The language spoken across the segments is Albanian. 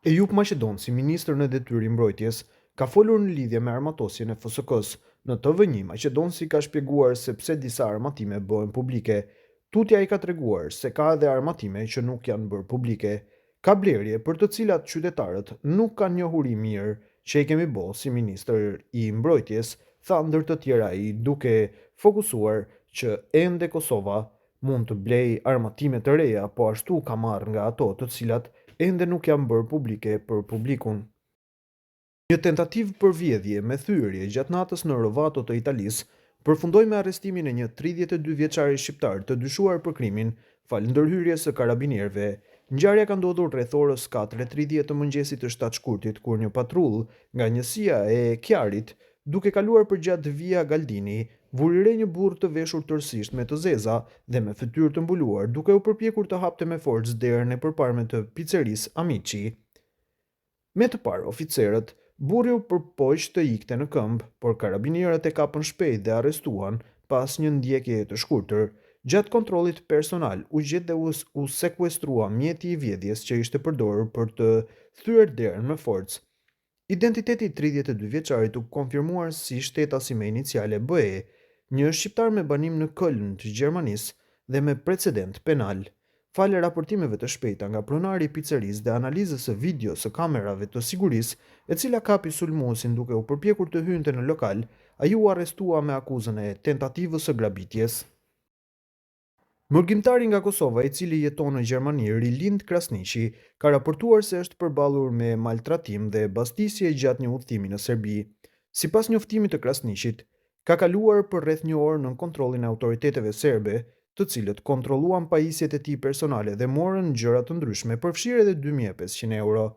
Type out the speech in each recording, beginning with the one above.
Ejup Maqedon, si ministër në detyrë i mbrojtjes, ka folur në lidhje me armatosjen e FSK-s. Në TV1, Maqedonsi ka shpjeguar se pse disa armatime bëhen publike. Tutja i ka treguar se ka edhe armatime që nuk janë bërë publike. Ka blerje për të cilat qytetarët nuk kanë njohuri mirë që i kemi bo si ministër i mbrojtjes, tha ndër të tjera ai, duke fokusuar që ende Kosova mund të blej armatime të reja, po ashtu ka marrë nga ato të cilat ende nuk janë bërë publike për publikun. Një tentativë për vjedhje me thyerje gjatë natës në Rovato të Italisë përfundoi me arrestimin e një 32 vjeçari shqiptar të dyshuar për krimin fal ndërhyrjes së karabinierëve. Ngjarja ka ndodhur rreth orës 4:30 të mëngjesit të shtatë kur një patrull nga njësia e Kjarit, duke kaluar përgjatë via Galdini, vuri re një burr të veshur tërësisht me të zeza dhe me fytyrë të mbuluar, duke u përpjekur të hapte me forcë derën e përparme të picerisë Amici. Me të parë oficerët, burri u përpoq të ikte në këmbë, por karabinierët e kapën shpejt dhe arrestuan pas një ndjekje të shkurtër. Gjatë kontrollit personal, u gjet dhe u sekuestrua mjeti i vjedhjes që ishte përdorur për të thyer derën me forcë. Identiteti i 32 vjeçarit u konfirmuar si shtetasi me iniciale BE, një shqiptar me banim në Köln të Gjermanisë dhe me precedent penal. Falë raportimeve të shpejta nga pronari i picerisë dhe analizës së videos së kamerave të sigurisë, e cila kapi sulmuesin duke u përpjekur të hynte në lokal, ai u arrestua me akuzën e tentativës së grabitjes. Mërgjimtari nga Kosova, i cili jeton në Gjermani, Rilind Krasniqi, ka raportuar se është përballur me maltratim dhe bastisje gjatë një udhëtimi në Serbi. Sipas njoftimit të Krasniqit, ka kaluar për rreth një orë nën kontrollin e autoriteteve serbe, të cilët kontrolluan pajisjet e tij personale dhe morën gjëra të ndryshme, përfshirë edhe 2500 euro.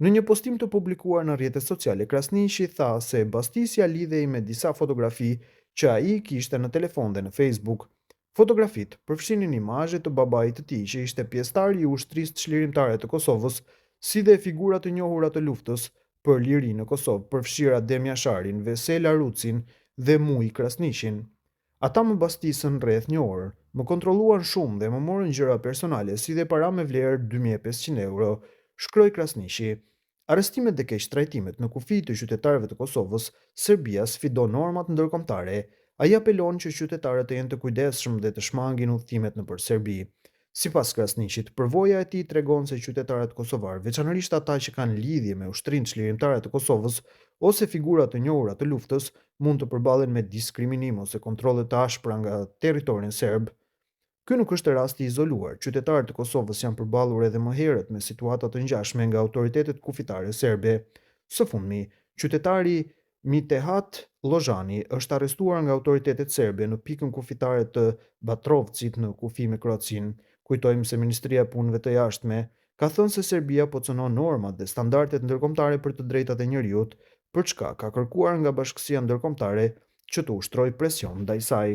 Në një postim të publikuar në rrjetet sociale, Krasniqi tha se bastisja lidhej me disa fotografi që ai kishte në telefon dhe në Facebook. Fotografit përfshinin imazhe të babait të tij që ishte pjesëtar i ushtrisë çlirimtare të Kosovës, si dhe figura të njohura të luftës për liri në Kosovë, përfshira Demja Sharin, Vesela Rucin dhe Muj Krasniqin. Ata më bastisën rreth një orë, më kontrolluan shumë dhe më morën gjëra personale, si dhe para me vlerë 2500 euro, shkroi Krasniqi. Arrestimet dhe keqtrajtimet në kufi të qytetarëve të Kosovës, Serbia sfidon normat ndërkombëtare. Ai apelon që qytetarët të jenë të kujdesshëm dhe të shmangin udhëtimet nëpër Serbi. Sipas Krasniqit, përvoja e tij tregon se qytetarët kosovar, veçanërisht ata që kanë lidhje me ushtrinë çlirimtare të Kosovës ose figura të njohura të luftës, mund të përballen me diskriminim ose kontrolle të ashpra nga territori serb. Ky nuk është rasti i izoluar. Qytetarët e Kosovës janë përballur edhe më herët me situata të ngjashme nga autoritetet kufitare serbe. Së fundmi, qytetari Mitehat Lozani është arrestuar nga autoritetet serbe në pikën kufitare të Batrovcit në kufi me Kroacinë. Kujtojmë se Ministria e Punëve të Jashtme ka thënë se Serbia po cënon normat dhe standardet ndërkombëtare për të drejtat e njerëzit, për çka ka kërkuar nga Bashkësia Ndërkombëtare që të ushtrojë presion ndaj saj.